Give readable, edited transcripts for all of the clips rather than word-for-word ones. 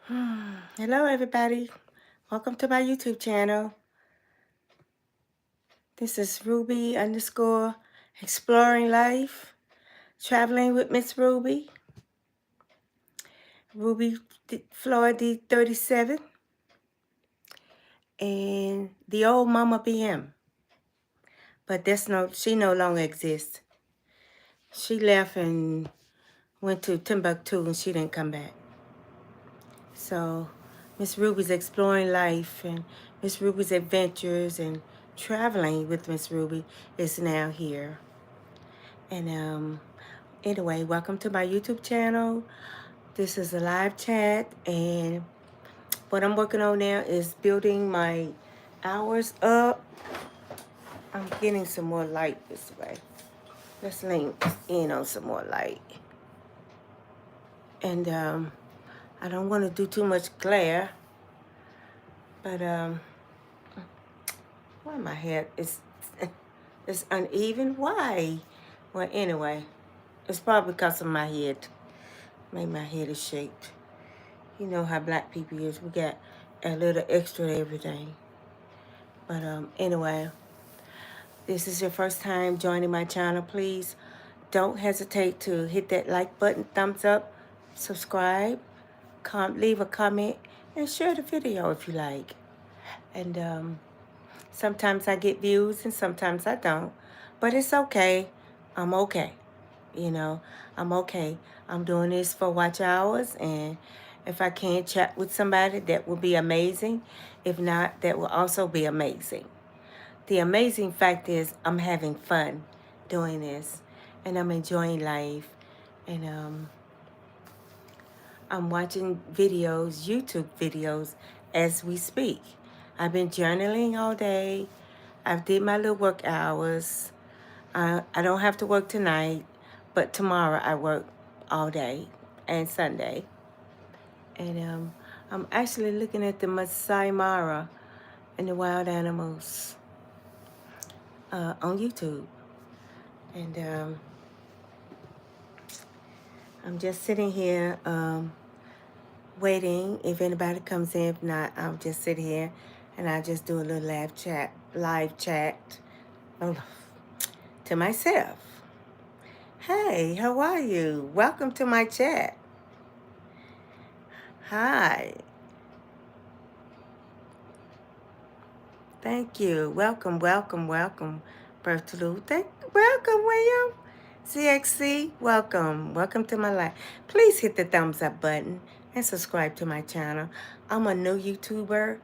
Hello, everybody. Welcome to my YouTube channel. This is Ruby underscore exploring life, traveling with Miss Ruby, Ruby Florida 37, and the old Mama BM. But she no longer exists. She left and went to Timbuktu, and she didn't come back. So Miss Ruby's exploring life and Miss Ruby's adventures and traveling with Miss Ruby is now here. And anyway, welcome to my YouTube channel. This is a live chat, and what I'm working on now is building my hours up. I'm getting some more light this way. Let's lean in on some more light. And I don't want to do too much glare, but why my hair is it's uneven? Why? Well, anyway, it's probably because of my head. Maybe my head is shaped. You know how black people is. We got a little extra everything. But anyway, this is your first time joining my channel. Please don't hesitate to hit that like button, thumbs up, subscribe, leave a comment, and share the video if you like. And sometimes I get views and sometimes I don't. But it's okay. I'm okay. You know, I'm okay. I'm doing this for watch hours, and if I can chat with somebody, that will be amazing. If not, that will also be amazing. The amazing fact is I'm having fun doing this, and I'm enjoying life, and I'm watching videos, YouTube videos, as we speak. I've been journaling all day. I've did my little work hours. I don't have to work tonight, but tomorrow I work all day and Sunday. And I'm actually looking at the Masai Mara and the wild animals on YouTube. And I'm just sitting here waiting if anybody comes in. If not, I'll just sit here and I'll just do a little live chat to myself. Hey, how are you? Welcome to my chat. Hi. Thank you. Welcome, welcome, welcome, Bertaloo. Welcome, William. CXC, welcome. Welcome to my life. Please hit the thumbs up button and subscribe to my channel. I'm a new YouTuber,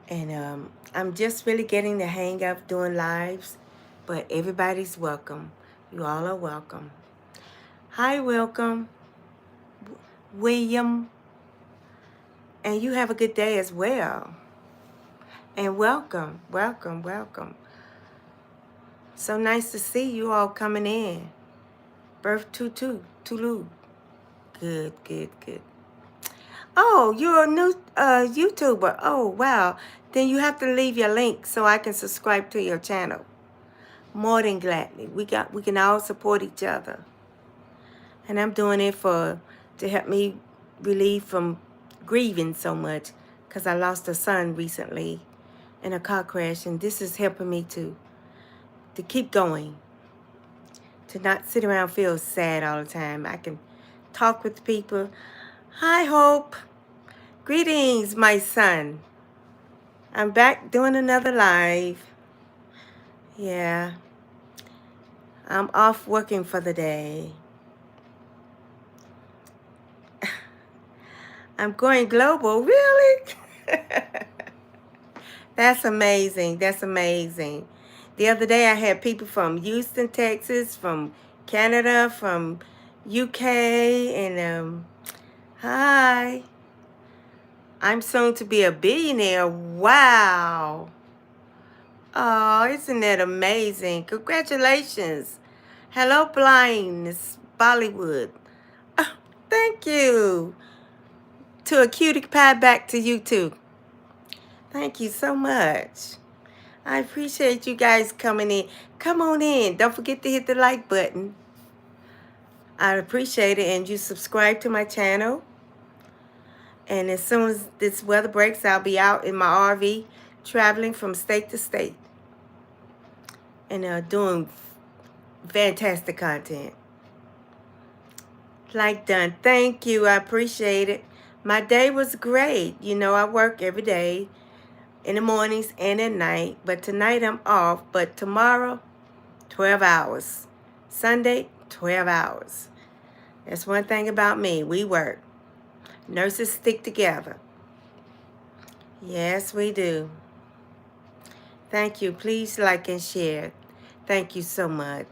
and I'm just really getting the hang of doing lives, but everybody's welcome. You all are welcome. Hi, welcome, William. And you have a good day as well. And welcome, welcome, welcome. So nice to see you all coming in. Birth Tulu. Good, good, good. Oh, you're a new YouTuber. Oh, wow. Then you have to leave your link so I can subscribe to your channel. More than gladly. We can all support each other. And I'm doing it to help me relieve from grieving so much, because I lost a son recently in a car crash, and this is helping me to keep going, to not sit around and feel sad all the time. I can talk with people. Hi, Hope. Greetings, my son. I'm back doing another live. Yeah. I'm off working for the day. I'm going global. Really? That's amazing. That's amazing. The other day I had people from Houston, Texas, from Canada, from UK, and hi. I'm soon to be a billionaire. Wow. Oh, isn't that amazing? Congratulations. Hello, Blindness Bollywood. Oh, thank you. To a cutie pie, back to you too. Thank you so much. I appreciate you guys coming in. Come on in. Don't forget to hit the like button. I appreciate it. And you subscribe to my channel. And as soon as this weather breaks, I'll be out in my RV traveling from state to state and doing fantastic content. Like done. Thank you. I appreciate it. My day was great. You know, I work every day in the mornings and at night. But tonight I'm off. But tomorrow, 12 hours. Sunday, 12 hours. That's one thing about me. We work. Nurses stick together. Yes, we do. Thank you. Please like and share. Thank you so much.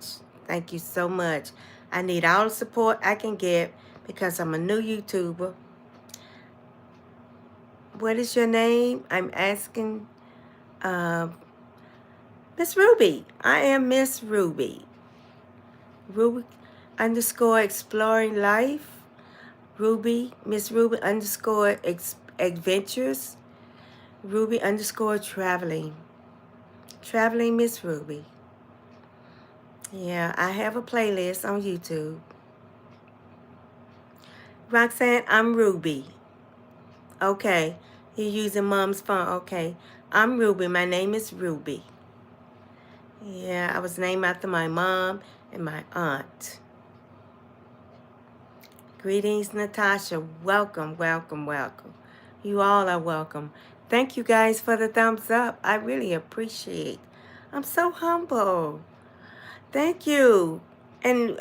Thank you so much. I need all the support I can get because I'm a new YouTuber. What is your name? I'm asking Miss Ruby. I am Miss Ruby. Ruby underscore exploring life. Ruby, Miss Ruby underscore adventures. Ruby underscore traveling. Traveling Miss Ruby. Yeah, I have a playlist on YouTube. Roxanne, I'm Ruby. Okay. You're using mom's phone. Okay. I'm Ruby. My name is Ruby. Yeah, I was named after my mom and my aunt. Greetings, Natasha. Welcome, welcome, welcome. You all are welcome. Thank you guys for the thumbs up. I really appreciate. I'm so humble. Thank you. And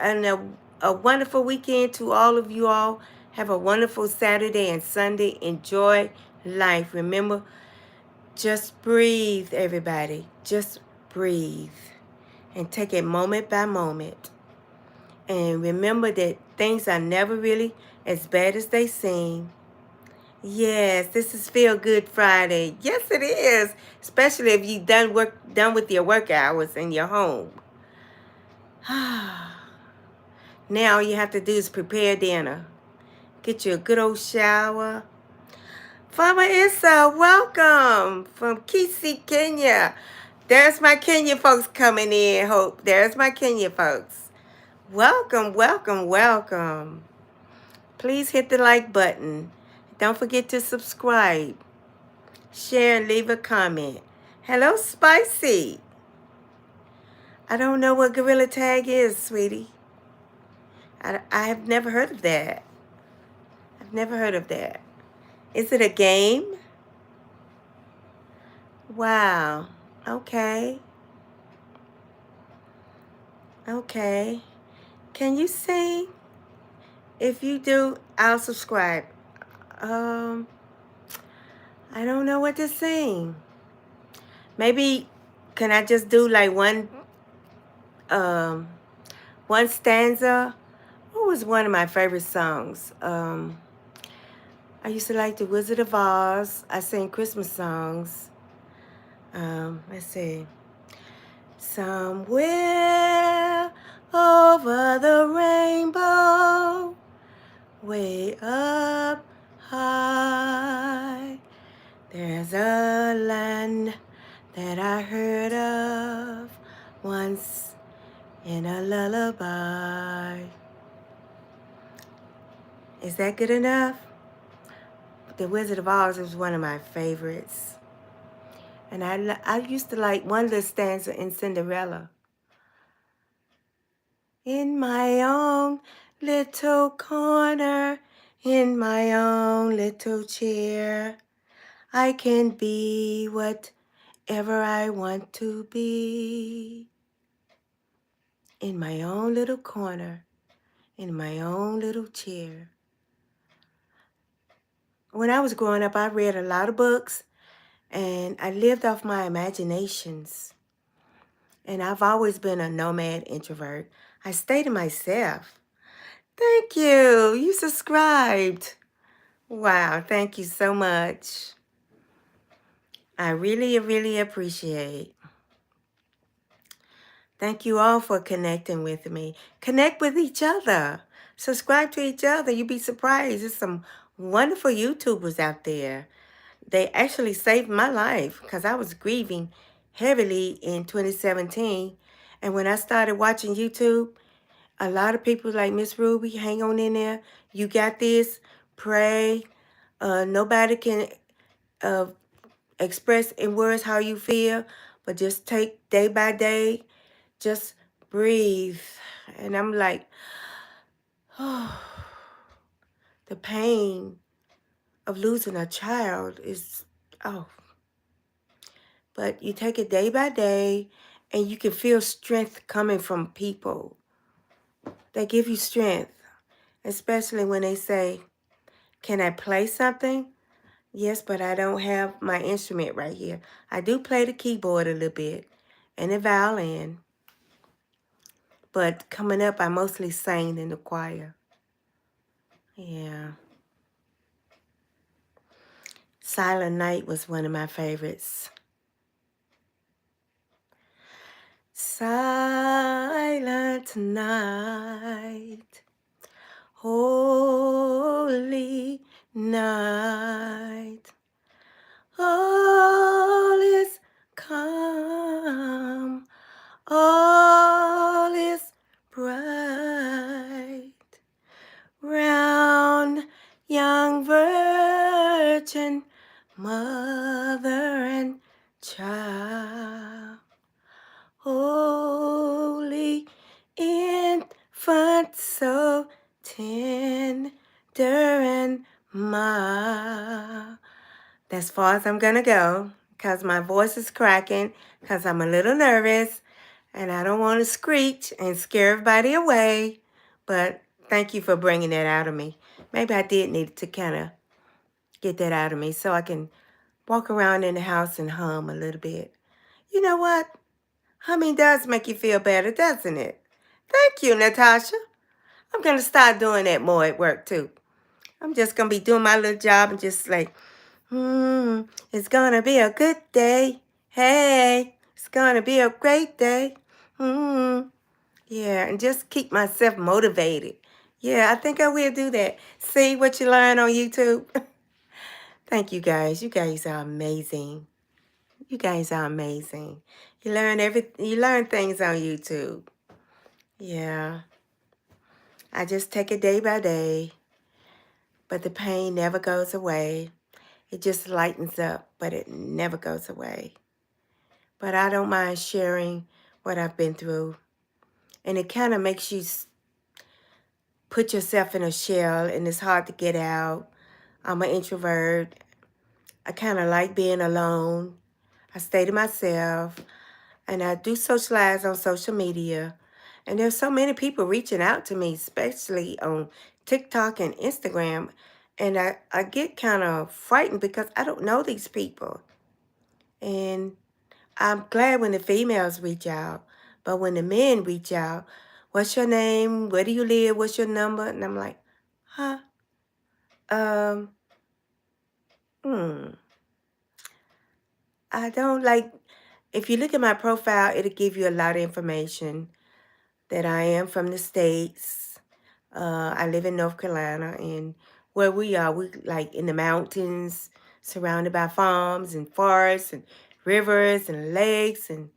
a wonderful weekend to all of you all. Have a wonderful Saturday and Sunday. Enjoy life. Remember, just breathe, everybody. Just breathe. And take it moment by moment. And remember that things are never really as bad as they seem. Yes, this is Feel Good Friday. Yes, it is. Especially if you done with your work hours in your home. Now all you have to do is prepare dinner. Get you a good old shower. Farmer Issa, welcome from Kisii, Kenya. There's my Kenya folks coming in. Hope there's my Kenya folks. Welcome, welcome, welcome. Please hit the like button. Don't forget to subscribe, share, and leave a comment. Hello, Spicy. I don't know what Gorilla Tag is, sweetie. I have never heard of that. I've never heard of that. Is it a game? Wow. Okay. Okay. Can you sing? If you do, I'll subscribe. I don't know what to sing. Maybe can I just do like one stanza? What was one of my favorite songs? I used to like The Wizard of Oz. I sing Christmas songs. Let's see. Somewhere over the rainbow, way up high, there's a land that I heard of once in a lullaby. Is that good enough? The Wizard of Oz is one of my favorites. And I used to like one little stanza in Cinderella. In my own little corner, in my own little chair, I can be whatever I want to be. In my own little corner, in my own little chair. When I was growing up, I read a lot of books, and I lived off my imaginations. And I've always been a nomad introvert. I stay to myself. Thank you. You subscribed. Wow, thank you so much. I really, really appreciate. Thank you all for connecting with me. Connect with each other. Subscribe to each other. You'd be surprised. There's some wonderful YouTubers out there. They actually saved my life because I was grieving heavily in 2017. And when I started watching YouTube, a lot of people like Miss Ruby, hang on in there. You got this. Pray. Nobody can uh, express in words how you feel, but just take day by day. Just breathe. And I'm like, oh, the pain of losing a child is, oh. But you take it day by day, and you can feel strength coming from people. They give you strength, especially when they say, can I play something? Yes, but I don't have my instrument right here. I do play the keyboard a little bit and the violin. But coming up, I mostly sang in the choir. Yeah. Silent Night was one of my favorites. Silent night, holy night, all is calm, all is bright, round young virgin, mother and child. Holy infant, so tender and mild. That's far as I'm going to go because my voice is cracking because I'm a little nervous and I don't want to screech and scare everybody away. But thank you for bringing that out of me. Maybe I did need to kind of get that out of me so I can walk around in the house and hum a little bit. You know what? Humming does make you feel better, doesn't it? Thank you, Natasha. I'm going to start doing that more at work, too. I'm just going to be doing my little job and just like, it's going to be a good day. Hey, it's going to be a great day. Yeah, and just keep myself motivated. Yeah, I think I will do that. See what you learn on YouTube? Thank you, guys. You guys are amazing. You guys are amazing. You learn things on YouTube. Yeah. I just take it day by day. But the pain never goes away. It just lightens up, but it never goes away. But I don't mind sharing what I've been through. And it kind of makes you put yourself in a shell, and it's hard to get out. I'm an introvert. I kind of like being alone. I stay to myself. And I do socialize on social media. And there's so many people reaching out to me, especially on TikTok and Instagram. And I get kind of frightened because I don't know these people. And I'm glad when the females reach out. But when the men reach out, what's your name? Where do you live? What's your number? And I'm like, huh? Um, I don't like, if you look at my profile, it'll give you a lot of information that I am from the States. I live in North Carolina, and where we are, we like in the mountains, surrounded by farms and forests and rivers and lakes, and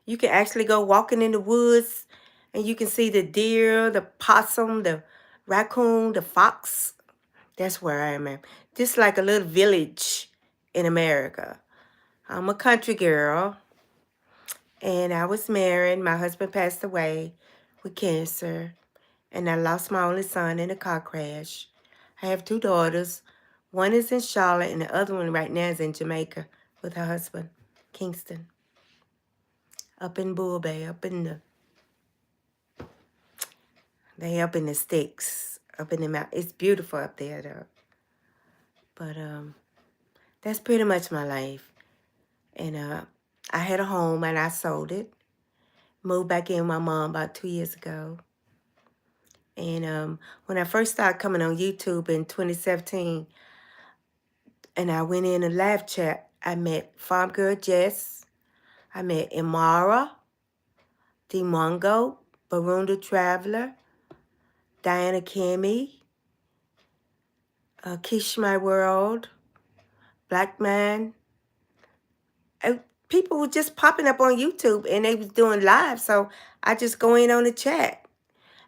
you can actually go walking in the woods, and you can see the deer, the possum, the raccoon, the fox. That's where I am at. Just like a little village in America. I'm a country girl, and I was married. My husband passed away with cancer, and I lost my only son in a car crash. I have 2 daughters. One is in Charlotte, and the other one right now is in Jamaica with her husband, Kingston. Up in Bull Bay, they up in the sticks, up in the mountain. It's beautiful up there, though. But that's pretty much my life. And I had a home, and I sold it. Moved back in with my mom about 2 years ago. And when I first started coming on YouTube in 2017, and I went in a live chat, I met Farm Girl Jess, I met Imara, Dimongo, Barunda Traveler, Diana Kimmy, Kish My World, Black Man. People were just popping up on YouTube, and they was doing live, so I just go in on the chat.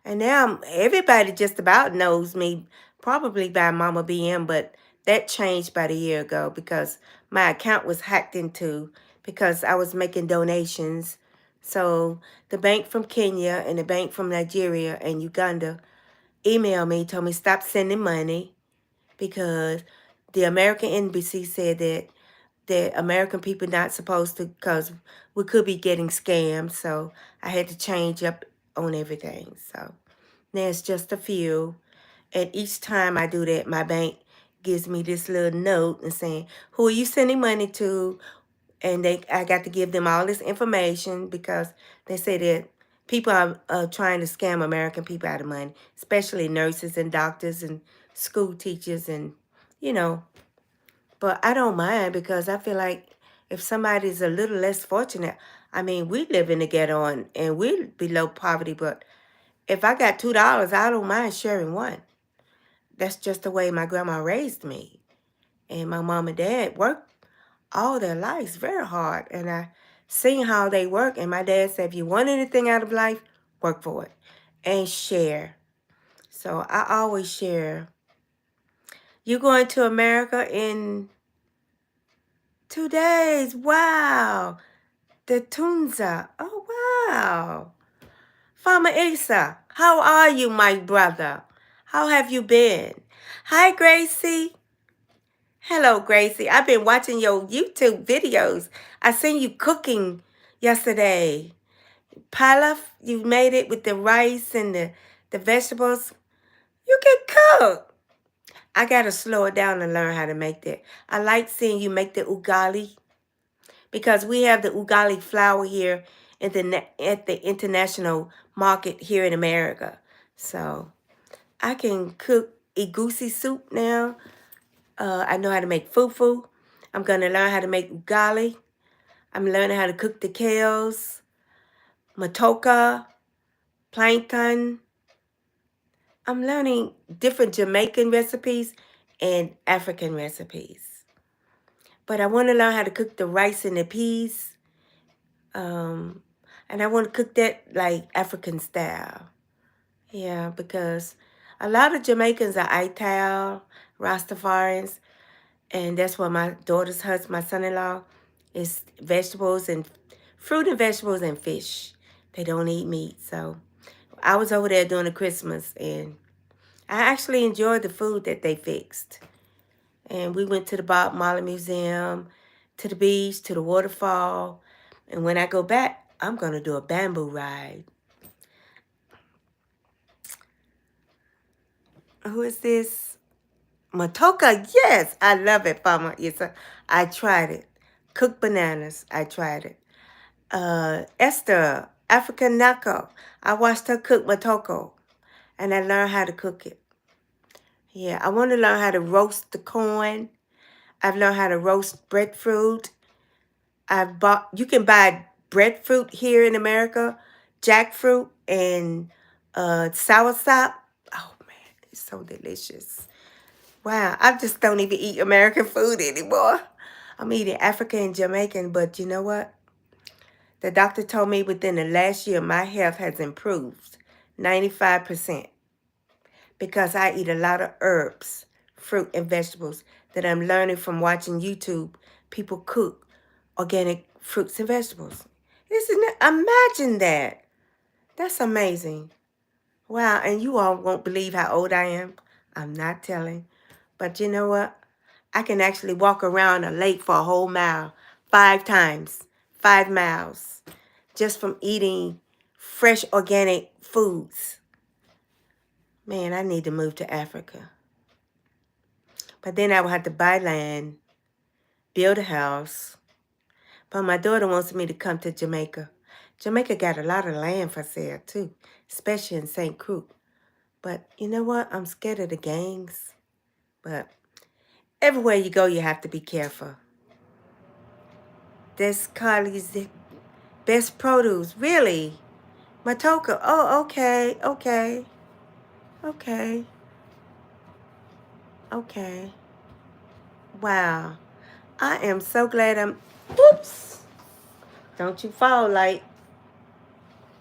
And now everybody just about knows me, probably by Mama BM, but That changed about a year ago because my account was hacked into because I was making donations. So the bank from Kenya and the bank from Nigeria and Uganda emailed me, told me stop sending money because the American embassy said that American people not supposed to, because we could be getting scammed. So I had to change up on everything. So there's just a few. And each time I do that, my bank gives me this little note and saying, who are you sending money to? And I got to give them all this information because they say that people are trying to scam American people out of money, especially nurses and doctors and school teachers and, you know. But I don't mind because I feel like if somebody's a little less fortunate, I mean, we live in the ghetto and we're below poverty, but if I got $2, I don't mind sharing one. That's just the way my grandma raised me. And my mom and dad worked all their lives very hard. And I seen how they work. And my dad said, if you want anything out of life, work for it and share. So I always share. You going to America in 2 days. Wow. The Tunza. Oh, wow. Farmer Isa, how are you, my brother? How have you been? Hi, Gracie. Hello, Gracie. I've been watching your YouTube videos. I seen you cooking yesterday. Pilaf, you made it with the rice and the vegetables. You can cook. I got to slow it down and learn how to make that. I like seeing you make the ugali because we have the ugali flour here at the international market here in America. So I can cook egusi soup now. I know how to make fufu. I'm going to learn how to make ugali. I'm learning how to cook the kales, matoka, plankton. I'm learning different Jamaican recipes and African recipes. But I want to learn how to cook the rice and the peas. And I want to cook that like African style. Yeah, because a lot of Jamaicans are Ital, Rastafarians. And that's what my daughter's husband, my son-in-law, is vegetables and fruit and vegetables and fish. They don't eat meat. So I was over there during the Christmas and I actually enjoyed the food that they fixed. And we went to the Bob Marley Museum, to the beach, to the waterfall. And when I go back, I'm going to do a bamboo ride. Who is this? Matoka, yes, I love it, Farmer. Yes, I tried it. Cooked bananas, I tried it. Esther, African Nako, I watched her cook Matoko, and I learned how to cook it. Yeah, I want to learn how to roast the corn. I've learned how to roast breadfruit. You can buy breadfruit here in America, jackfruit, and soursop. Oh, man, it's so delicious. Wow, I just don't even eat American food anymore. I'm eating African and Jamaican, but you know what? The doctor told me within the last year, my health has improved 95% because I eat a lot of herbs, fruit, and vegetables that I'm learning from watching YouTube. People cook organic fruits and vegetables. Imagine that. That's amazing. Wow, and you all won't believe how old I am. I'm not telling. But you know what? I can actually walk around a lake for a whole mile 5 times, 5 miles, just from eating fresh organic foods. Man, I need to move to Africa. But then I would have to buy land, build a house. But my daughter wants me to come to Jamaica. Jamaica got a lot of land for sale too, especially in St. Croix. But you know what? I'm scared of the gangs. But everywhere you go, you have to be careful. This Carly's best produce. Really? Matoka. Oh, okay. Okay. Okay. Okay. Wow. I am so glad Whoops. Don't you fall, light.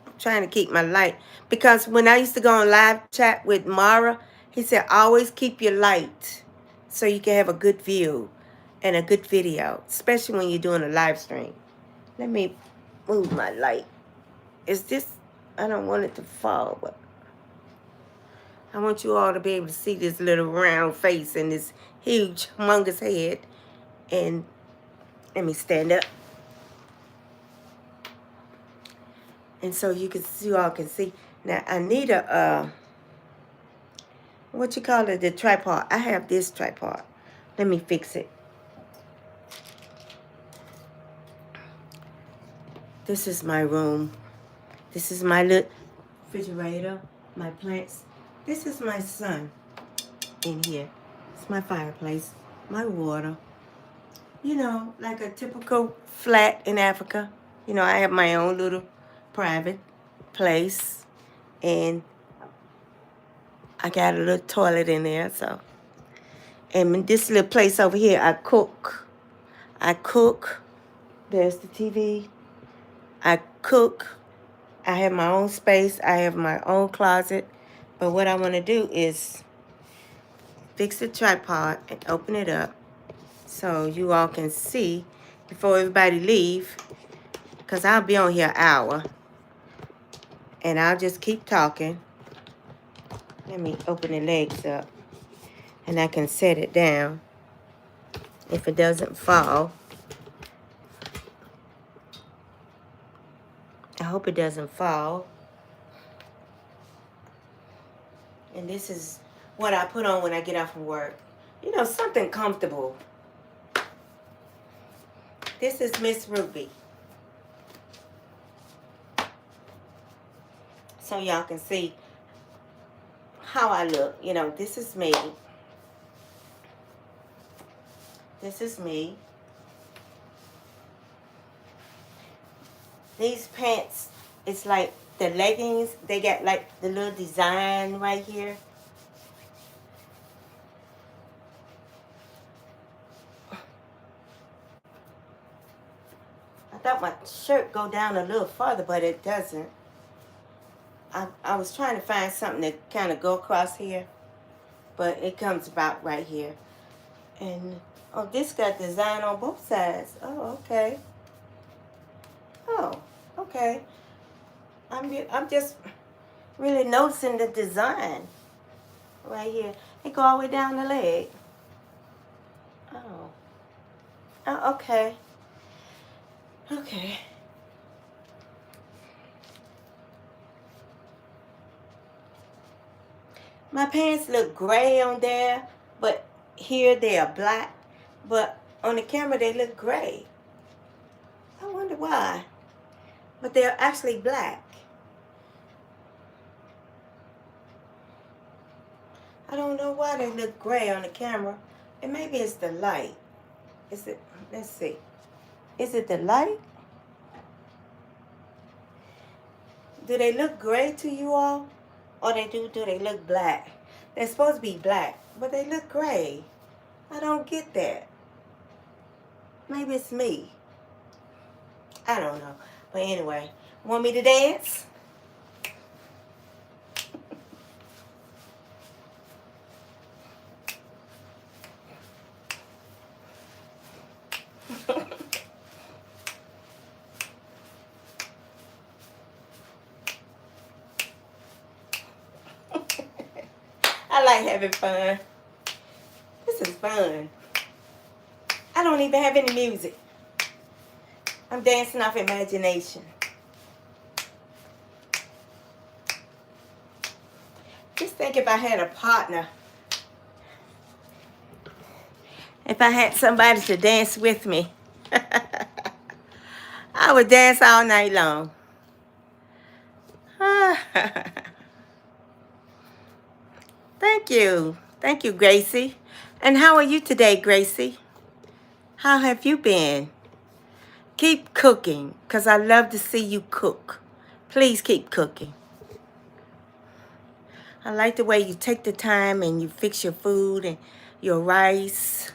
I'm trying to keep my light. Because when I used to go on live chat with Mara, he said, always keep your light. so you can have a good view and a good video, especially when you're doing a live stream. Let me move my light. Is this, I don't want it to fall, but I want you all to be able to see this little round face and this huge, humongous head. And let me stand up. And so you all can see. Now, I need a, what you call it, the tripod. I have this tripod. Let me fix it. This is my room. This is my little refrigerator, my plants. This is my son in here. It's my fireplace, my water. You know, like a typical flat in Africa. You know, I have my own little private place. And I got a little toilet in there, so. And in this little place over here, I cook. There's the TV. I cook. I have my own space. I have my own closet. But what I want to do is fix the tripod and open it up so you all can see before everybody leave. Because I'll be on here an hour. And I'll just keep talking. Let me open the legs up. And I can set it down if it doesn't fall. I hope it doesn't fall. And this is what I put on when I get off from work. You know, something comfortable. This is Miss Ruby. So y'all can see how I look. You know, this is me. This is me. These pants, it's like the leggings, they got like the little design right here. I thought my shirt go down a little further, but it doesn't. I was trying to find something to kind of go across here, but it comes about right here. And, oh, this got design on both sides. Oh, okay. Oh, okay. I'm just really noticing the design right here. It go all the way down the leg. Oh, okay. Okay. My pants look gray on there, but here they are black. But on the camera they look gray. I wonder why. But they're actually black. I don't know why they look gray on the camera. And maybe it's the light. Is it? Let's see. Is it the light? Do they look gray to you all? Or do they look black? They're supposed to be black, but they look gray. I don't get that. Maybe it's me. I don't know. But anyway, want me to dance? I like having fun. This is fun. I don't even have any music. I'm dancing off imagination. Just think if I had a partner. If I had somebody to dance with me. I would dance all night long. Thank you. Thank you, Gracie. And how are you today, Gracie? How have you been? Keep cooking, because I love to see you cook. Please keep cooking. I like the way you take the time and you fix your food and your rice.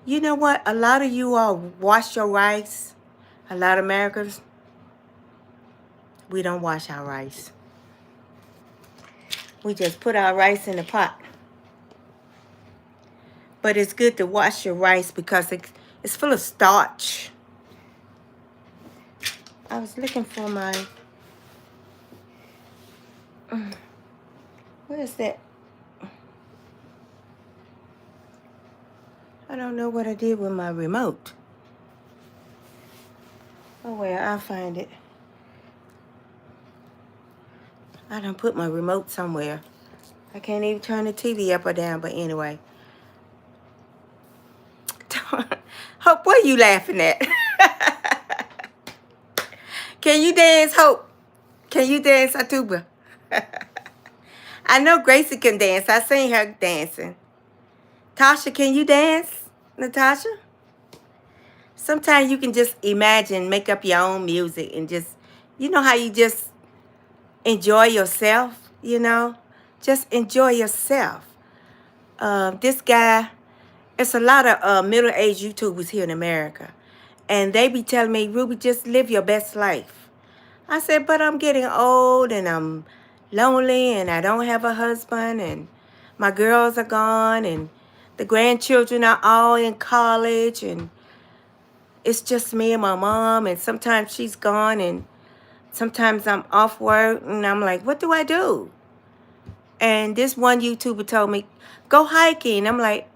You know what? A lot of you all wash your rice. A lot of Americans, we don't wash our rice. We just put our rice in the pot. But it's good to wash your rice because it's full of starch. I was looking for my... What is that? I don't know what I did with my remote. Oh well, I'll find it. I done put my remote somewhere. I can't even turn the TV up or down, but anyway. Hope, what are you laughing at? Can you dance, Hope? Can you dance, Atuba? I know Gracie can dance. I seen her dancing. Tasha, can you dance? Natasha? Sometimes you can just imagine, make up your own music and just, you know how you just enjoy yourself, you know? Just enjoy yourself. This guy, it's a lot of middle-aged YouTubers here in America. And they be telling me, Ruby, just live your best life. I said, but I'm getting old and I'm lonely and I don't have a husband and my girls are gone and the grandchildren are all in college and it's just me and my mom and sometimes she's gone and sometimes I'm off work and I'm like, what do I do? And this one YouTuber told me, go hiking. I'm like,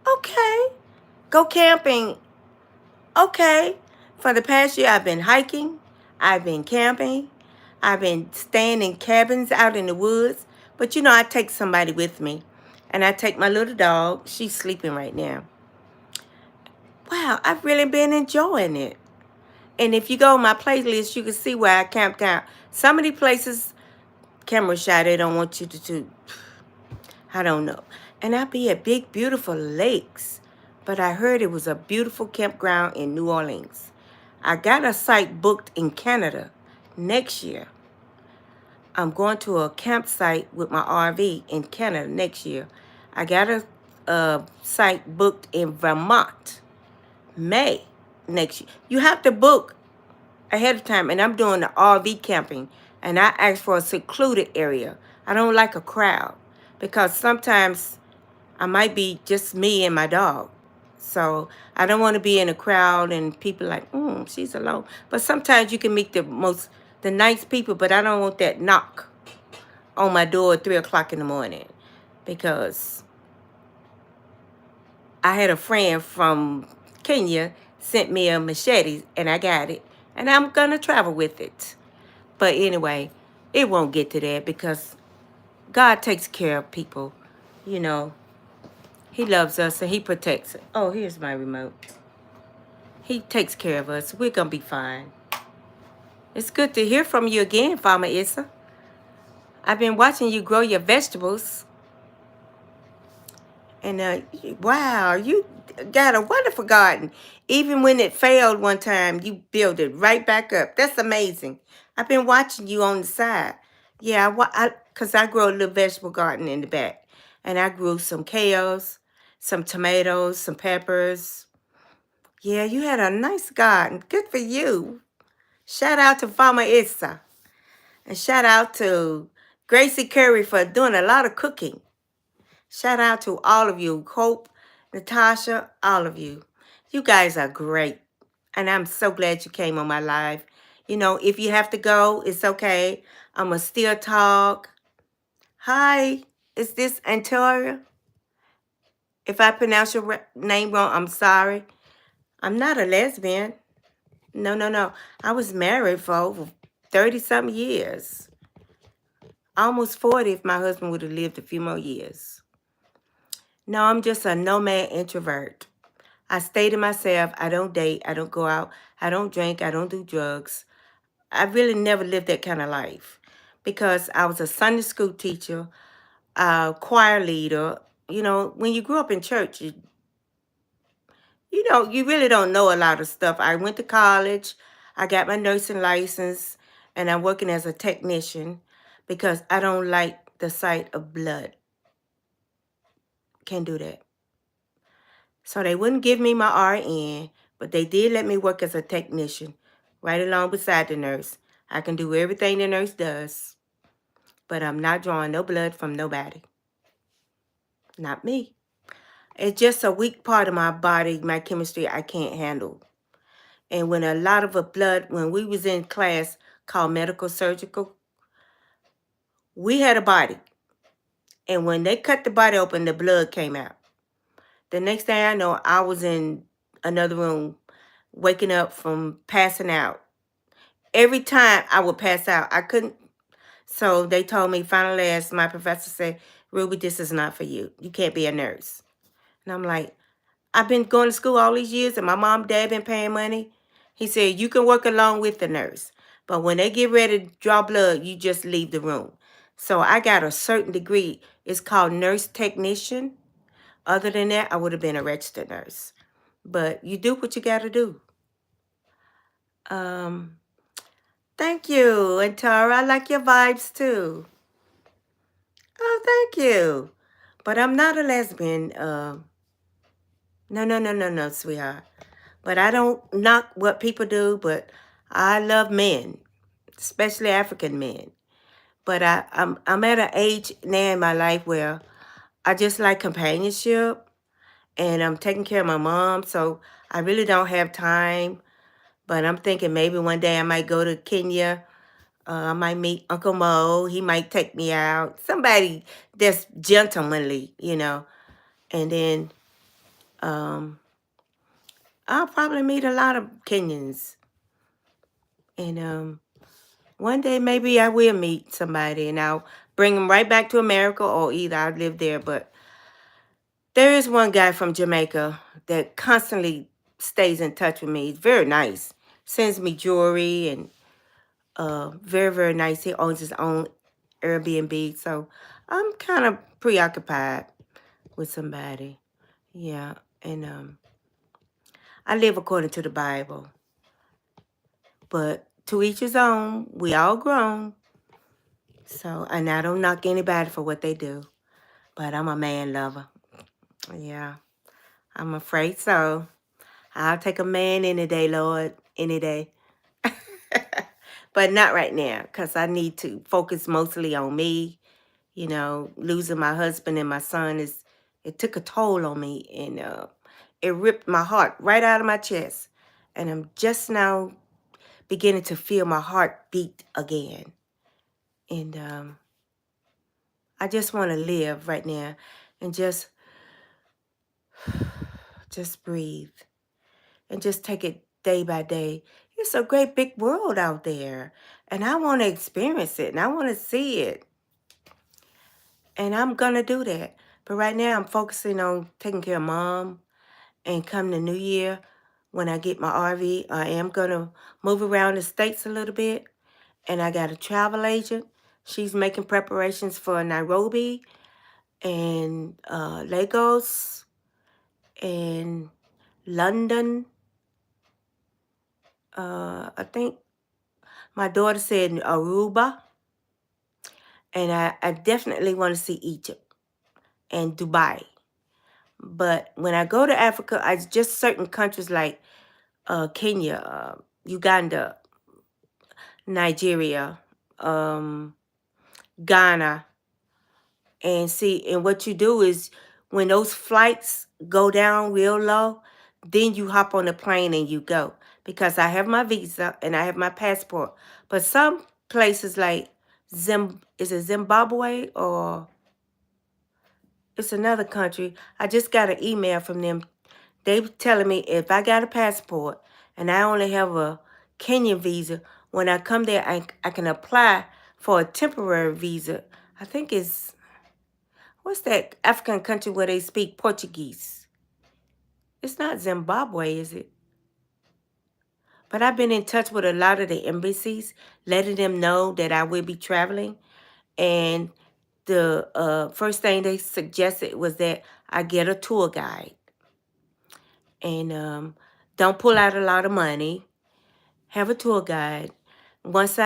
okay. Go camping. Okay. For the past year, I've been hiking. I've been camping. I've been staying in cabins out in the woods. But you know, I take somebody with me. And I take my little dog. She's sleeping right now. Wow, I've really been enjoying it. And if you go on my playlist, you can see where I camped out. Some of the places, camera shy, they don't want you to do. I don't know. And I be at big, beautiful lakes. But I heard it was a beautiful campground in New Orleans. I got a site booked in Canada next year. I'm going to a campsite with my RV in Canada next year. I got a site booked in Vermont, May next year. You have to book ahead of time, and I'm doing the RV camping, and I asked for a secluded area. I don't like a crowd because sometimes I might be just me and my dog. So I don't want to be in a crowd and people like, she's alone. But sometimes you can meet the nice people, but I don't want that knock on my door at 3 o'clock in the morning because I had a friend from Kenya sent me a machete and I got it and I'm going to travel with it. But anyway, it won't get to that because God takes care of people, you know. He loves us and he protects it. Oh, here's my remote. He takes care of us. We're going to be fine. It's good to hear from you again, Farmer Issa. I've been watching you grow your vegetables. And wow, you got a wonderful garden. Even when it failed one time, you build it right back up. That's amazing. I've been watching you on the side. Yeah, because I grow a little vegetable garden in the back. And I grew some kales, some tomatoes, some peppers. Yeah, you had a nice garden. Good for you. Shout out to Farmer Issa. And shout out to Gracie Curry for doing a lot of cooking. Shout out to all of you. Hope, Natasha, all of you. You guys are great. And I'm so glad you came on my live. You know, if you have to go, it's okay. I'm going to still talk. Hi, is this Antoria? If I pronounce your name wrong, I'm sorry. I'm not a lesbian. No, no, no. I was married for over 30-something years. Almost 40 if my husband would have lived a few more years. No, I'm just a nomad introvert. I stay to myself. I don't date. I don't go out. I don't drink. I don't do drugs. I really never lived that kind of life because I was a Sunday school teacher, a choir leader. You know, when you grew up in church, you really don't know a lot of stuff. I went to college. I got my nursing license, and I'm working as a technician because I don't like the sight of blood. Can't do that. So they wouldn't give me my RN, but they did let me work as a technician right along beside the nurse. I can do everything the nurse does, but I'm not drawing no blood from nobody. Not me. It's just a weak part of my body, my chemistry I can't handle. And when a lot of the blood, when we was in class called medical surgical, we had a body. And when they cut the body open, the blood came out. The next thing I know, I was in another room, waking up from passing out. Every time I would pass out, I couldn't. So they told me, finally, as my professor said, Ruby, this is not for you. You can't be a nurse. And I'm like, I've been going to school all these years and my mom and dad been paying money. He said, you can work along with the nurse. But when they get ready to draw blood, you just leave the room. So I got a certain degree. It's called nurse technician. Other than that, I would have been a registered nurse. But you do what you got to do. Thank you. And Tara, I like your vibes too. Oh, thank you. But I'm not a lesbian. No, sweetheart. But I don't knock what people do, but I love men, especially African men. But I'm at an age now in my life where I just like companionship, and I'm taking care of my mom, so I really don't have time. But I'm thinking maybe one day I might go to Kenya. I might meet Uncle Mo. He might take me out. Somebody that's gentlemanly, And then I'll probably meet a lot of Kenyans. And one day maybe I will meet somebody and I'll bring them right back to America, or either I live there. But there is one guy from Jamaica that constantly stays in touch with me. He's very nice. Sends me jewelry and very, very nice. He owns his own Airbnb. So I'm kind of preoccupied with somebody. Yeah. And I live according to the Bible. But to each his own. We all grown. So, and I don't knock anybody for what they do. But I'm a man lover. Yeah. I'm afraid so. I'll take a man any day, Lord. Any day. But not right now, because I need to focus mostly on me. Losing my husband and my son it took a toll on me, and it ripped my heart right out of my chest. And I'm just now beginning to feel my heart beat again. And I just want to live right now and just breathe and just take it day by day. It's a great big world out there, and I want to experience it, and I want to see it. And I'm going to do that. But right now I'm focusing on taking care of Mom, and come the new year when I get my RV, I am going to move around the states a little bit. And I got a travel agent. She's making preparations for Nairobi and Lagos and London. I think my daughter said Aruba. And I definitely want to see Egypt and Dubai. But when I go to Africa, I just certain countries like Kenya, Uganda, Nigeria, Ghana. And see, and what you do is when those flights go down real low, then you hop on the plane and you go. Because I have my visa and I have my passport. But some places like is it Zimbabwe or it's another country? I just got an email from them. They were telling me if I got a passport and I only have a Kenyan visa, when I come there, I can apply for a temporary visa. I think it's, what's that African country where they speak Portuguese? It's not Zimbabwe, is it? But I've been in touch with a lot of the embassies, letting them know that I will be traveling. And the first thing they suggested was that I get a tour guide. And don't pull out a lot of money. Have a tour guide. Once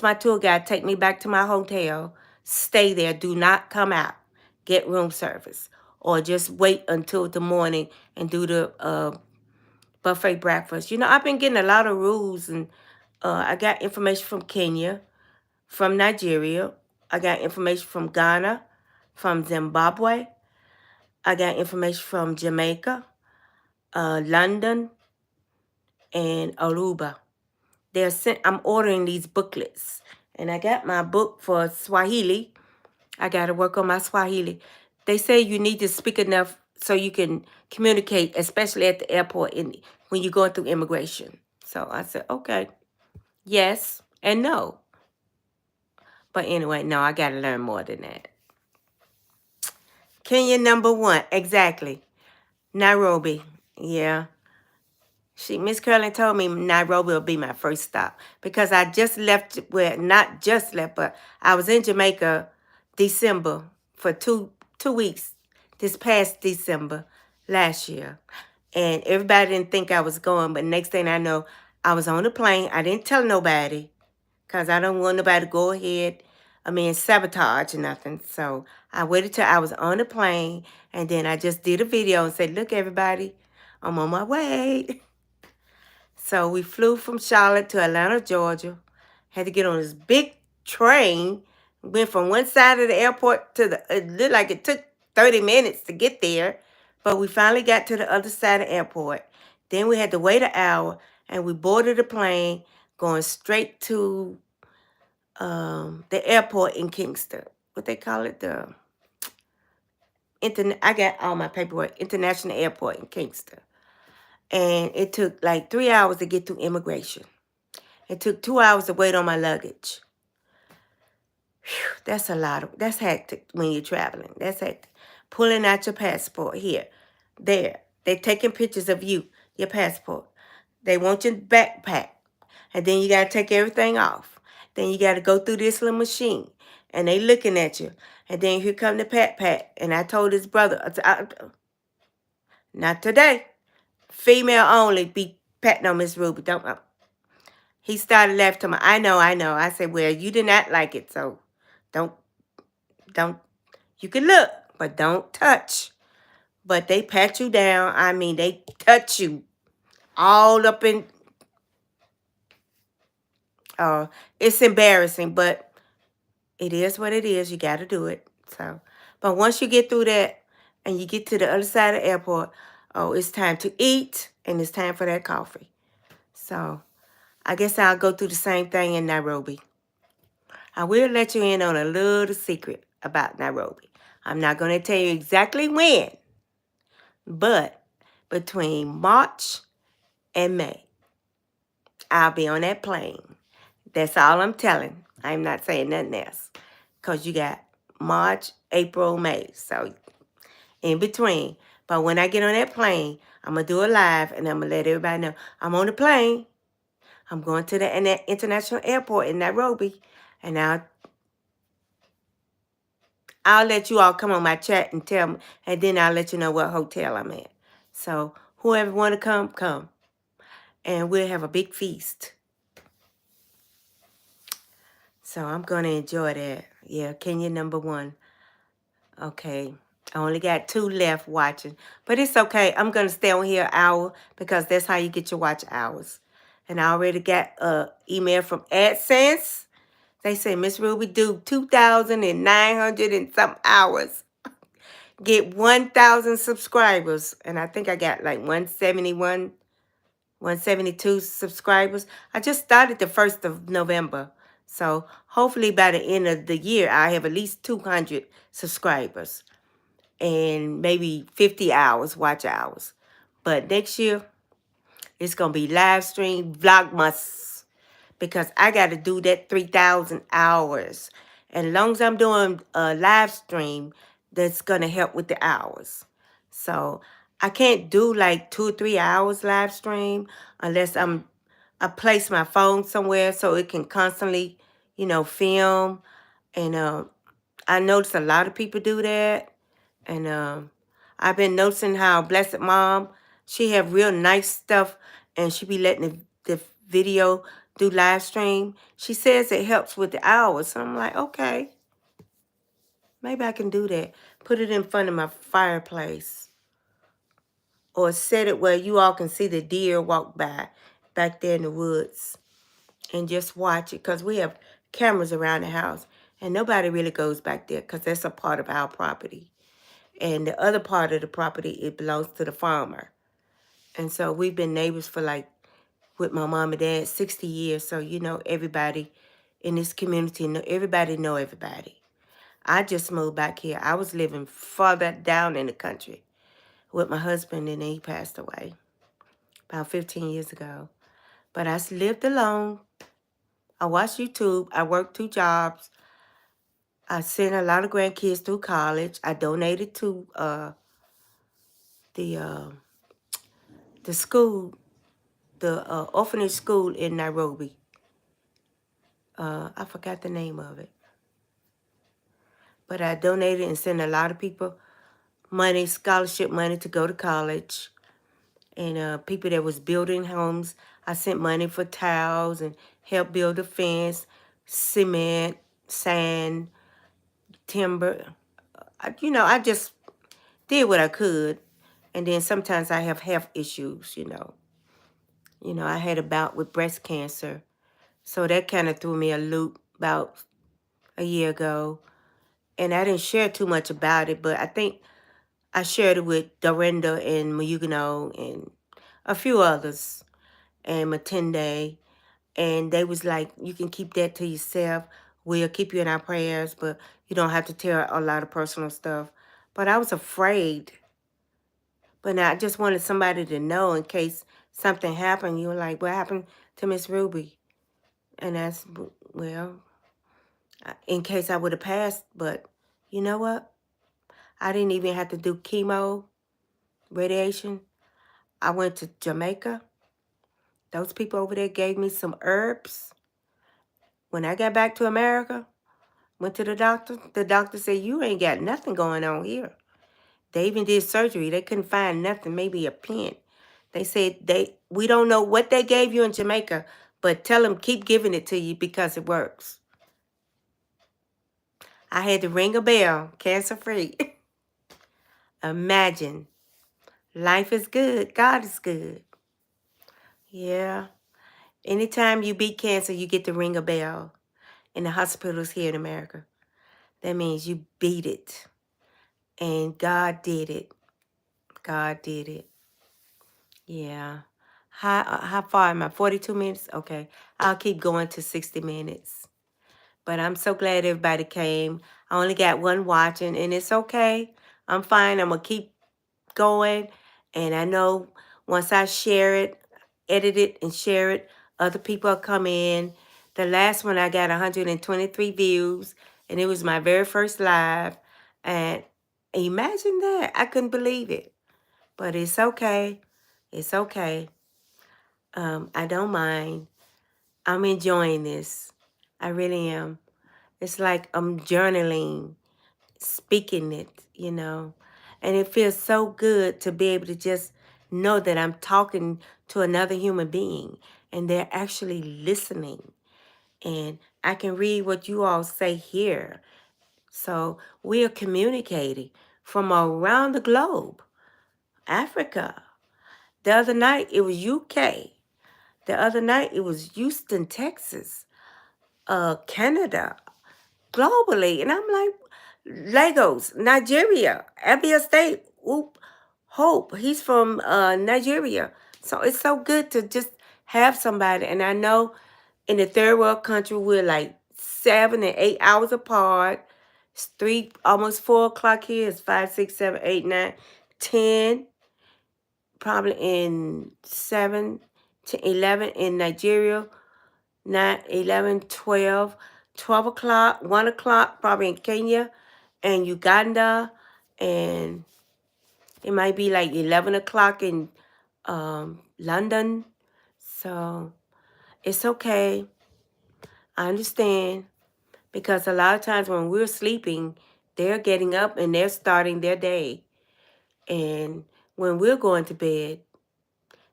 my tour guide take me back to my hotel, stay there. Do not come out. Get room service. Or just wait until the morning and do the buffet breakfast. I've been getting a lot of rules, and I got information from Kenya, from Nigeria. I got information from Ghana, from Zimbabwe. I got information from Jamaica, London, and Aruba. I'm ordering these booklets. And I got my book for Swahili. I got to work on my Swahili. They say you need to speak enough so you can communicate, especially at the airport when you're going through immigration. So I said, okay, yes and no. But anyway, no, I got to learn more than that. Kenya #1, exactly. Nairobi, yeah. Miss Curlin told me Nairobi will be my first stop because I just left, well, not just left, but I was in Jamaica December for two weeks this past December last year. And everybody didn't think I was going, but next thing I know, I was on the plane. I didn't tell nobody because I don't want nobody to go ahead, sabotage or nothing. So I waited till I was on the plane, and then I just did a video and said, look, everybody, I'm on my way. So we flew from Charlotte to Atlanta, Georgia. Had to get on this big train. Went from one side of the airport to it looked like it took 30 minutes to get there. But we finally got to the other side of the airport. Then we had to wait an hour, and we boarded the plane going straight to the airport in Kingston. What they call it? I got all my paperwork. International Airport in Kingston. And it took like 3 hours to get through immigration. It took 2 hours to wait on my luggage. Whew, that's hectic when you're traveling. That's hectic. Pulling out your passport here, there. They're taking pictures of you, your passport. They want your backpack. And then you got to take everything off. Then you got to go through this little machine. And they looking at you. And then here come the pat. And I told his brother, not today. Female only. Be patting on Miss Ruby. Don't. He started laughing to me. I know. I said, well, you did not like it, so don't, you can look, but don't touch. But they pat you down. I mean, they touch you all up in, it's embarrassing, but it is what it is. You got to do it. So, but once you get through that and you get to the other side of the airport, it's time to eat and it's time for that coffee. So I guess I'll go through the same thing in Nairobi. I will let you in on a little secret about Nairobi. I'm not going to tell you exactly when, but between March and May, I'll be on that plane. That's all I'm telling. I'm not saying nothing else because you got March, April, May. So in between. But when I get on that plane, I'm going to do a live and I'm going to let everybody know I'm on the plane. I'm going to the international airport in Nairobi, and I'll let you all come on my chat and tell me, and then I'll let you know what hotel I'm at. So whoever want to come, come. And we'll have a big feast. So I'm going to enjoy that. Yeah, Kenya #1. Okay. I only got 2 left watching. But it's okay. I'm going to stay on here an hour because that's how you get your watch hours. And I already got an email from AdSense. They say, Miss Ruby, do 2,900 and some hours. Get 1,000 subscribers. And I think I got like 172 subscribers. I just started the 1st of November. So hopefully by the end of the year, I have at least 200 subscribers. And maybe 50 hours, watch hours. But next year, it's going to be live stream Vlogmas. Because I got to do that 3,000 hours. And as long as I'm doing a live stream, that's going to help with the hours. So I can't do like 2 or 3 hours live stream unless I place my phone somewhere so it can constantly, film. And I notice a lot of people do that. And I've been noticing how Blessed Mom, she have real nice stuff, and she be letting the video do live stream. She says it helps with the hours. So I'm like, okay, maybe I can do that. Put it in front of my fireplace. Or set it where you all can see the deer walk by back there in the woods. And just watch it. Because we have cameras around the house. And nobody really goes back there because that's a part of our property. And the other part of the property, it belongs to the farmer. And so we've been neighbors for like, with my mom and dad, 60 years. So, everybody in this community, everybody know everybody. I just moved back here. I was living further down in the country with my husband, and then he passed away about 15 years ago. But I lived alone. I watched YouTube. I worked 2 jobs. I sent a lot of grandkids through college. I donated to the uh, the school, the orphanage school in Nairobi. I forgot the name of it. But I donated and sent a lot of people money, scholarship money to go to college. And people that was building homes, I sent money for tiles and help build a fence, cement, sand, timber. I just did what I could. And then sometimes I have health issues. I had a bout with breast cancer. So that kind of threw me a loop about a year ago. And I didn't share too much about it, but I think I shared it with Dorinda and Mayugano and a few others and Matende. And they was like, you can keep that to yourself. We'll keep you in our prayers, but you don't have to tell a lot of personal stuff. But I was afraid. But now I just wanted somebody to know in case something happened. You were like, what happened to Miss Ruby? And that's, well, in case I would have passed. But you know what? I didn't even have to do chemo, radiation. I went to Jamaica. Those people over there gave me some herbs. When I got back to America, went to the doctor said, you ain't got nothing going on here. They even did surgery. They couldn't find nothing, maybe a pin. They said we don't know what they gave you in Jamaica, but tell them keep giving it to you because it works. I had to ring a bell, cancer-free. Imagine. Life is good. God is good. Yeah. Anytime you beat cancer, you get to ring a bell in the hospitals here in America. That means you beat it. And God did it. God did it. Yeah. How far am I? 42 minutes? Okay. I'll keep going to 60 minutes. But I'm so glad everybody came. I only got one watching, and it's okay. I'm fine. I'm going to keep going. And I know once I share it, edit it, and share it, other people will come in. The last one I got 123 views, and it was my very first live. And imagine that. I couldn't believe it. But it's okay. It's okay. I don't mind. I'm enjoying this. I really am. It's like I'm journaling, speaking it. And it feels so good to be able to just know that I'm talking to another human being and they're actually listening. And I can read what you all say here. So we are communicating from around the globe. Africa. The other night it was UK. The other night it was Houston, Texas. Canada. Globally. And I'm like, Lagos, Nigeria, Abia State, whoop, Hope. He's from Nigeria. So it's so good to just have somebody. And I know in the third world country, we're like 7 and 8 hours apart. It's almost 4 o'clock here. It's 5, 6, 7, 8, 9, 10. Probably in 7 to 11 in Nigeria. 9, 11, 12, 12 o'clock, 1 o'clock, probably in Kenya and Uganda. And it might be like 11 o'clock in London. So it's okay. I understand. Because a lot of times when we're sleeping, they're getting up and they're starting their day. And when we're going to bed,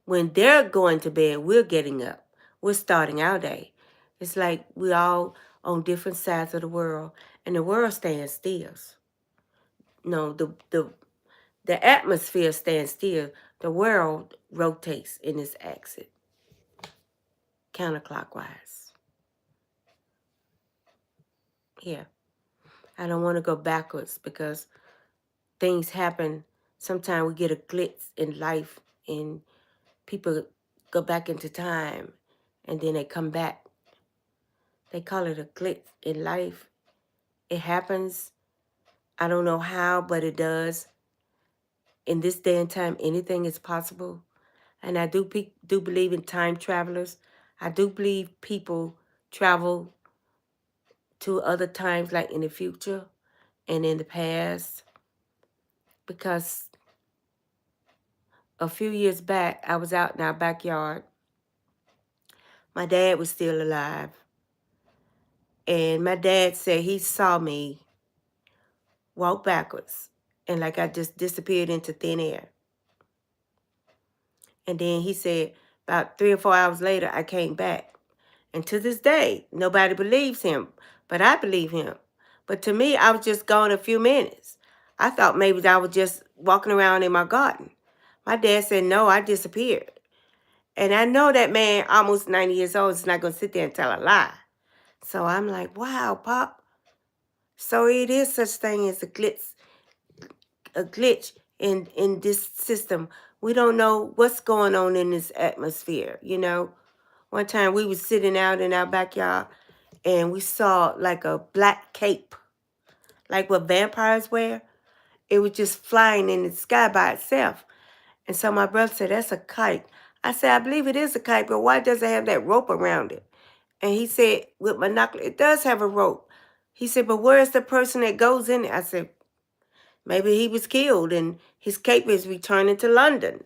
when they're going to bed, we're getting up. We're starting our day. It's like we all on different sides of the world, and the world stands still. No, the atmosphere stands still. The world rotates in its axis, counterclockwise. Yeah, I don't want to go backwards because things happen. Sometimes we get a glitch in life and people go back into time and then they come back. They call it a glitch in life. It happens. I don't know how, but it does. In this day and time, anything is possible. And I do believe in time travelers. I do believe people travel to other times, like in the future and in the past. Because a few years back, I was out in our backyard. My dad was still alive. And my dad said he saw me walk backwards. And like I just disappeared into thin air. And then he said about 3 or 4 hours later, I came back. And to this day, nobody believes him, but I believe him. But to me, I was just gone a few minutes. I thought maybe I was just walking around in my garden. My dad said, no, I disappeared. And I know that man, almost 90 years old, is not going to sit there and tell a lie. So I'm like, wow, Pop. So it is such thing as a glitch in this system. We don't know what's going on in this atmosphere, you know. One time we was sitting out in our backyard and we saw like a black cape, like what vampires wear. It was just flying in the sky by itself. And so my brother said, that's a kite. I said, I believe it is a kite, but why does it have that rope around it? And he said, with monocular, it does have a rope. He said, but where's the person that goes in it? I said, maybe he was killed and his cape is returning to London.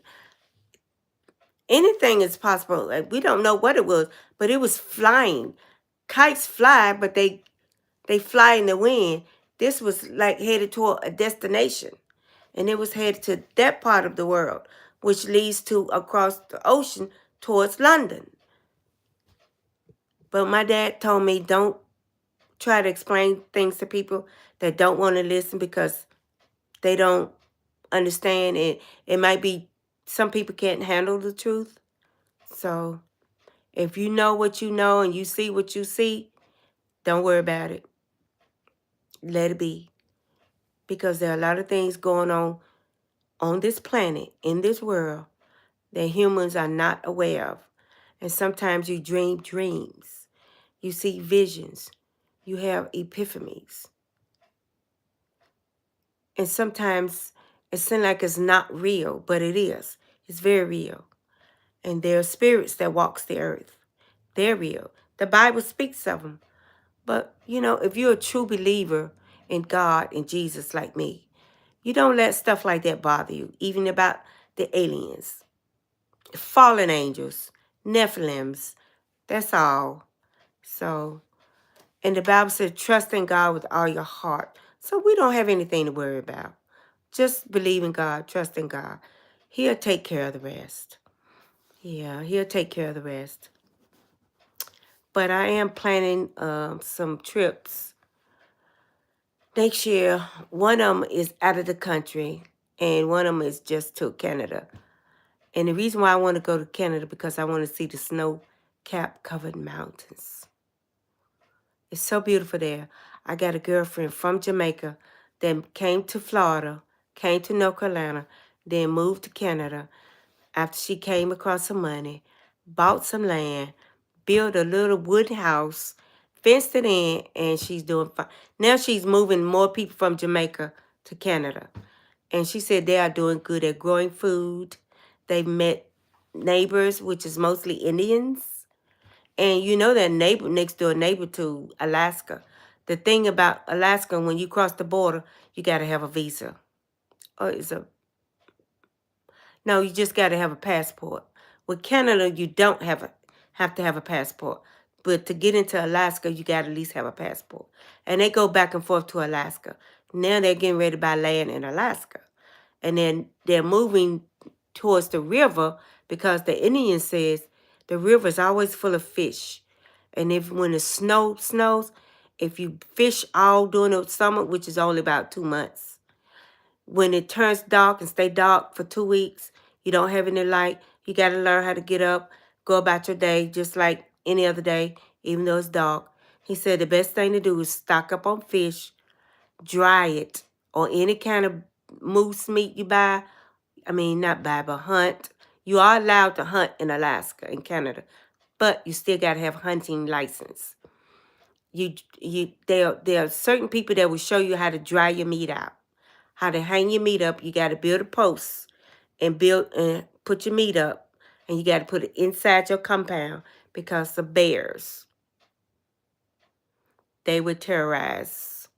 Anything is possible. Like, we don't know what it was, but it was flying. Kites fly, but they fly in the wind. This was like headed toward a destination. And it was headed to that part of the world, which leads to across the ocean towards London. But my dad told me, don't try to explain things to people that don't want to listen because they don't understand it. It might be some people can't handle the truth. So if you know what you know and you see what you see, don't worry about it. Let it be. Because there are a lot of things going on this planet, in this world, that humans are not aware of. And sometimes you dream dreams. You see visions. You have epiphanies. And sometimes it seems like it's not real, but it is. It's very real. And there are spirits that walks the earth. They're real. The Bible speaks of them. But, you know, if you're a true believer in God and Jesus like me, you don't let stuff like that bother you, even about the aliens, fallen angels, Nephilims. That's all. So, and the Bible says, trust in God with all your heart. So we don't have anything to worry about. Just believe in God, trust in God. He'll take care of the rest. Yeah, he'll take care of the rest. But I am planning some trips next year. One of them is out of the country, and one of them is just to Canada. And the reason why I want to go to Canada because I want to see the snow-capped covered mountains. It's so beautiful there. I got a girlfriend from Jamaica that came to Florida, came to North Carolina, then moved to Canada after she came across some money, bought some land, built a little wooden house, fenced it in, and she's doing fine. Now she's moving more people from Jamaica to Canada. And she said they are doing good at growing food. They've met neighbors, which is mostly Indians. And you know that neighbor, next door neighbor to Alaska. The thing about Alaska, when you cross the border, you got to have a visa. Or no, you just got to have a passport. With Canada, you don't have to have a passport. But to get into Alaska, you got to at least have a passport. And they go back and forth to Alaska. Now they're getting ready to buy land in Alaska. And then they're moving towards the river because the Indian says the river is always full of fish. And when the snows, if you fish all during the summer, which is only about 2 months, when it turns dark and stay dark for 2 weeks, you don't have any light, you got to learn how to get up, go about your day just like any other day, even though it's dark. He said the best thing to do is stock up on fish, dry it, or any kind of moose meat you buy, I mean, not buy, but hunt. You are allowed to hunt in Alaska and Canada, but you still got to have hunting license. There are certain people that will show you how to dry your meat out, how to hang your meat up. You got to build a post and put your meat up, and you got to put it inside your compound because the bears, they would terrorize.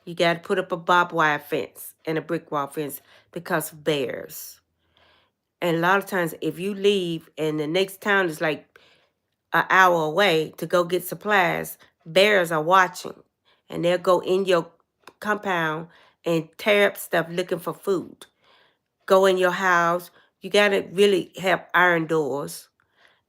You got to put up a barbed wire fence and a brick wall fence because of bears. And a lot of times, if you leave and the next town is like an hour away to go get supplies, bears are watching, and they'll go in your compound and tear up stuff looking for food. Go in your house. You got to really have iron doors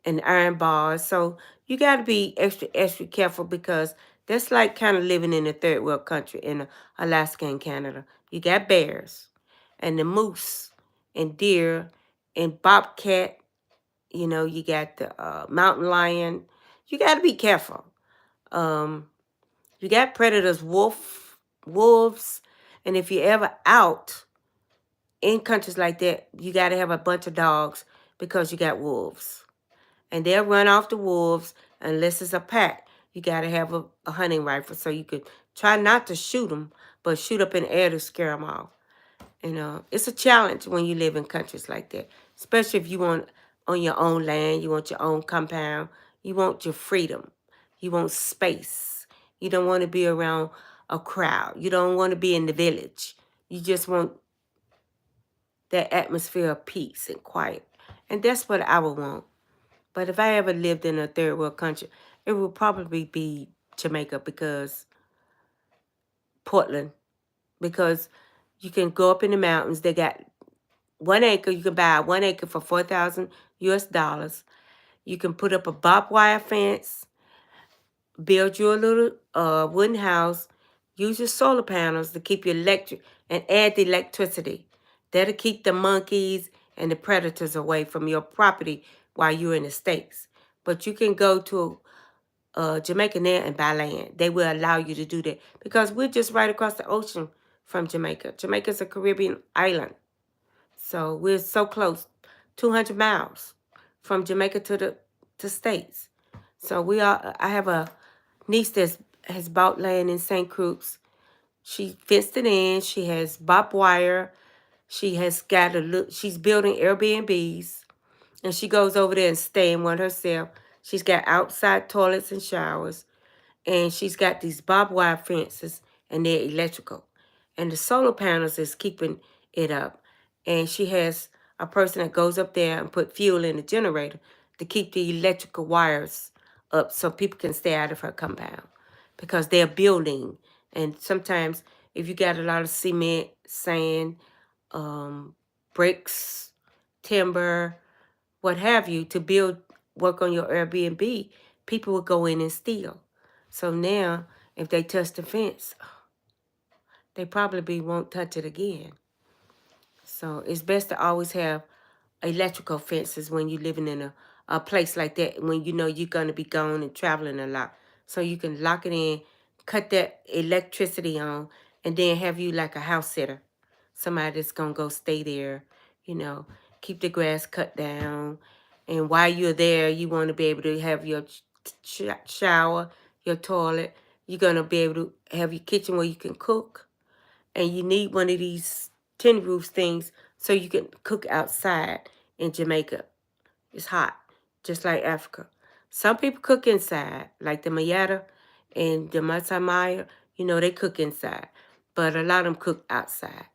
and iron bars. So you got to be extra, extra careful because that's like kind of living in a third world country in Alaska and Canada. You got bears and the moose and deer and bobcat. You know, you got the mountain lion. You got to be careful. Um, you got predators, wolves, and if you're ever out in countries like that, you got to have a bunch of dogs because you got wolves. And they'll run off the wolves unless it's a pack. You got to have a hunting rifle so you could try not to shoot them, but shoot up in the air to scare them off. You know, it's a challenge when you live in countries like that, especially if you want on your own land, you want your own compound, you want your freedom, you want space. You don't want to be around a crowd. You don't want to be in the village. You just want that atmosphere of peace and quiet. And that's what I would want. But if I ever lived in a third world country, it would probably be Jamaica because Portland, because you can go up in the mountains. They got 1 acre. You can buy 1 acre for $4,000 US. You can put up a barbed wire fence, build you a little wooden house, use your solar panels to keep your electric and add the electricity. That'll keep the monkeys and the predators away from your property while you're in the States. But you can go to Jamaica now and buy land. They will allow you to do that because we're just right across the ocean from Jamaica. Jamaica's a Caribbean island. So we're so close, 200 miles from Jamaica to the States. So I have a niece that has bought land in St. Croix. She fenced it in. She has barbed wire. She has got she's building Airbnbs. And she goes over there and stay in one herself. She's got outside toilets and showers. And she's got these barbed wire fences and they're electrical. And the solar panels is keeping it up. And she has a person that goes up there and put fuel in the generator to keep the electrical wires up so people can stay out of her compound because they're building. And sometimes if you got a lot of cement, sand, bricks, timber, what have you, to work on your Airbnb, people will go in and steal. So now, if they touch the fence, they probably won't touch it again. So it's best to always have electrical fences when you're living in a place like that, when you know you're going to be gone and traveling a lot. So you can lock it in, cut that electricity on, and then have you like a house sitter. Somebody that's going to go stay there, you know, keep the grass cut down. And while you're there, you want to be able to have your shower, your toilet. You're going to be able to have your kitchen where you can cook. And you need one of these tin roof things so you can cook outside in Jamaica. It's hot, just like Africa. Some people cook inside, like the Mayata and the Masai Maya, you know, they cook inside. But a lot of them cook outside.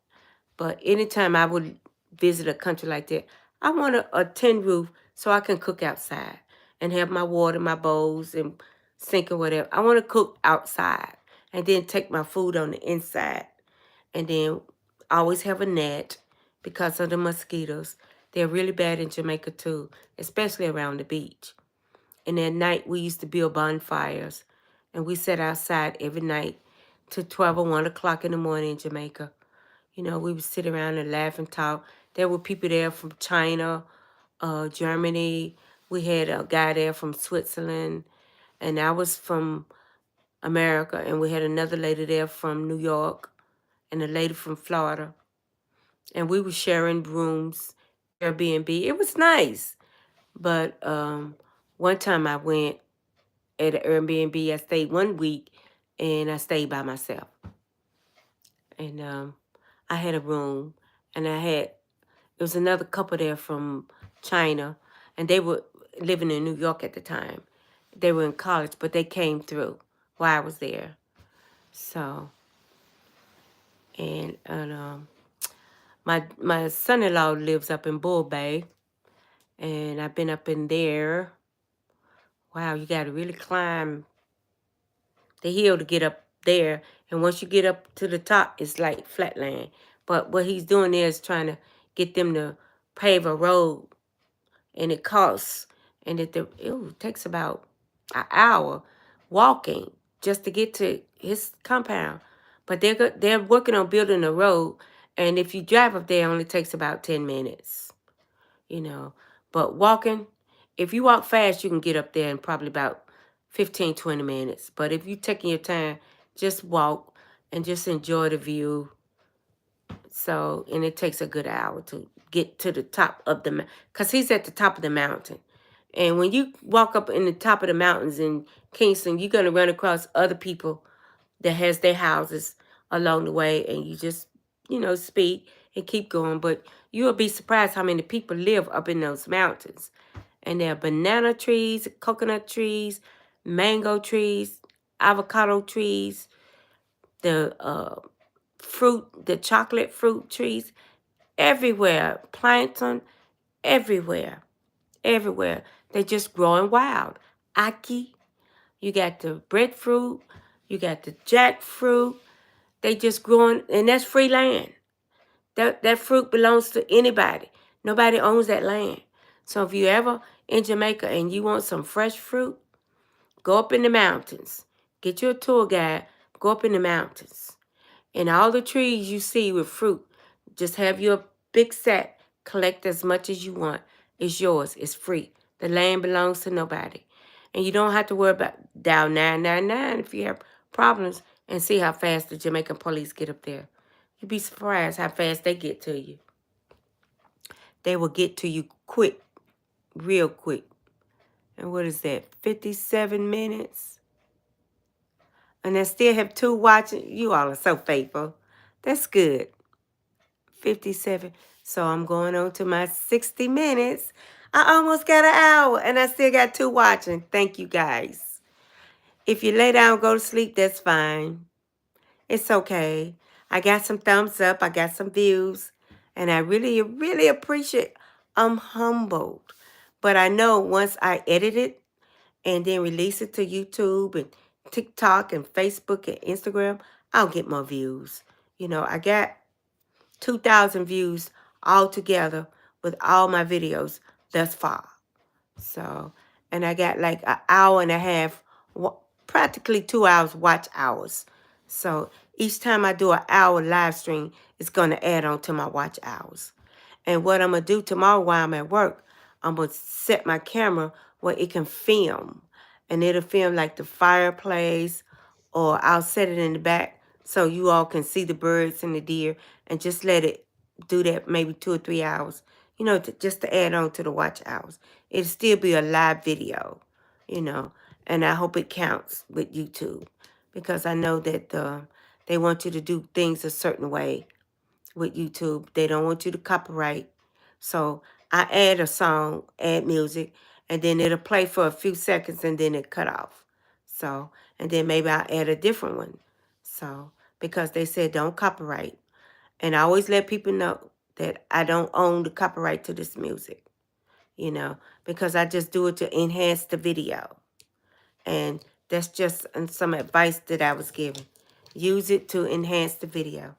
But anytime I would visit a country like that, I want a tin roof so I can cook outside and have my water, my bowls, and sink or whatever. I want to cook outside and then take my food on the inside. And then always have a net because of the mosquitoes. They're really bad in Jamaica too, especially around the beach. And at night, we used to build bonfires. And we sat outside every night till 12 or 1 o'clock in the morning in Jamaica. You know, we would sit around and laugh and talk. There were people there from China, Germany. We had a guy there from Switzerland. And I was from America. And we had another lady there from New York and a lady from Florida. And we were sharing rooms, Airbnb. It was nice. But one time I went at an Airbnb. I stayed 1 week, and I stayed by myself. And I had a room, and it was another couple there from China, and they were living in New York at the time. They were in college, but they came through while I was there. So, and my son-in-law lives up in Bull Bay, and I've been up in there. Wow, you got to really climb the hill to get up there. And once you get up to the top, it's like flatland. But what he's doing there is trying to get them to pave a road, and it costs. And it takes about an hour walking just to get to his compound. But they're working on building a road, and if you drive up there, it only takes about 10 minutes, you know. But walking, if you walk fast, you can get up there in probably about 15, 20 minutes. But if you're taking your time, just walk and just enjoy the view. So, and it takes a good hour to get to the top of the mountain, because he's at the top of the mountain. And when you walk up in the top of the mountains in Kingston, you're going to run across other people that has their houses along the way, and you just, speak and keep going. But you'll be surprised how many people live up in those mountains. And there are banana trees, coconut trees, mango trees, avocado trees, the the chocolate fruit trees, everywhere, plankton, everywhere, everywhere. They're just growing wild. Aki, you got the breadfruit, you got the jackfruit. They just growing, and that's free land. That fruit belongs to anybody. Nobody owns that land. So if you ever in Jamaica and you want some fresh fruit, go up in the mountains. Get you a tour guide. Go up in the mountains. And all the trees you see with fruit, just have your big set. Collect as much as you want. It's yours. It's free. The land belongs to nobody. And you don't have to worry about dial 999 if you have problems, and see how fast the Jamaican police get up there. You'd be surprised how fast they get to you. They will get to you quick, real quick. And what is that, 57 minutes? And I still have 2 watching. You all are so faithful. That's good. 57. So I'm going on to my 60 minutes. I almost got an hour, and I still got 2 watching. Thank you, guys. If you lay down, go to sleep, that's fine. It's okay. I got some thumbs up. I got some views. And I really, really appreciate. I'm humbled. But I know once I edit it and then release it to YouTube and TikTok and Facebook and Instagram, I'll get more views. I got 2,000 views all together with all my videos thus far. So, and I got like an hour and a half, practically 2 hours watch hours. So each time I do an hour live stream, it's going to add on to my watch hours. And what I'm going to do tomorrow while I'm at work, I'm going to set my camera where it can film. And it'll film like the fireplace, or I'll set it in the back so you all can see the birds and the deer, and just let it do that maybe 2 or 3 hours, just to add on to the watch hours. It'll still be a live video, and I hope it counts with YouTube, because I know that they want you to do things a certain way with YouTube. They don't want you to copyright. So I add a song, add music, and then it'll play for a few seconds, and then it cut off. So, and then maybe I'll add a different one. So, because they said don't copyright. And I always let people know that I don't own the copyright to this music, because I just do it to enhance the video. And that's just some advice that I was given. Use it to enhance the video.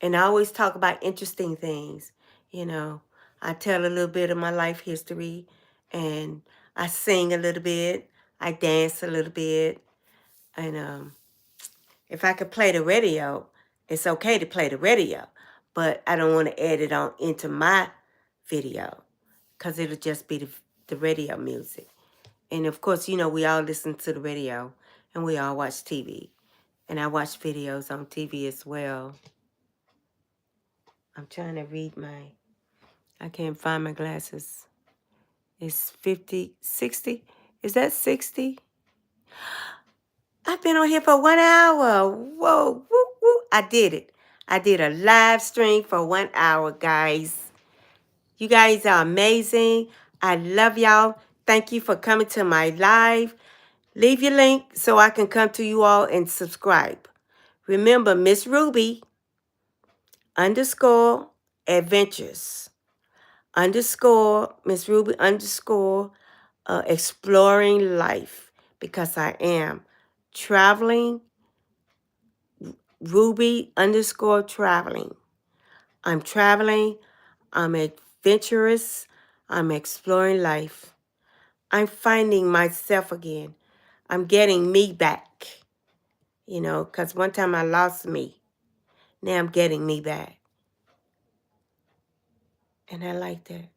And I always talk about interesting things. I tell a little bit of my life history, and I sing a little bit. I dance a little bit. And if I could play the radio, it's okay to play the radio, but I don't want to add it on into my video, because it'll just be the radio music. And of course, we all listen to the radio, and we all watch TV. And I watch videos on TV as well. I'm trying to read I can't find my glasses. It's 50, 60. Is that 60? I've been on here for 1 hour. Whoa, woo, woo. I did it. I did a live stream for 1 hour, guys. You guys are amazing. I love y'all. Thank you for coming to my live. Leave your link so I can come to you all and subscribe. Remember, Miss Ruby _ adventures _ Miss Ruby _ exploring life, because I am traveling Ruby _ traveling. I'm traveling. I'm adventurous. I'm exploring life. I'm finding myself again. I'm getting me back. You know, because one time I lost me. Now I'm getting me back. And I like that.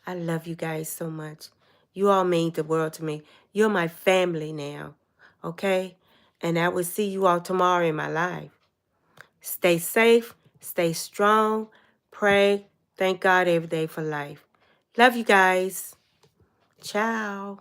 I love you guys so much. You all mean the world to me. You're my family now. Okay? And I will see you all tomorrow in my life. Stay safe. Stay strong. Pray. Thank God every day for life. Love you guys. Ciao.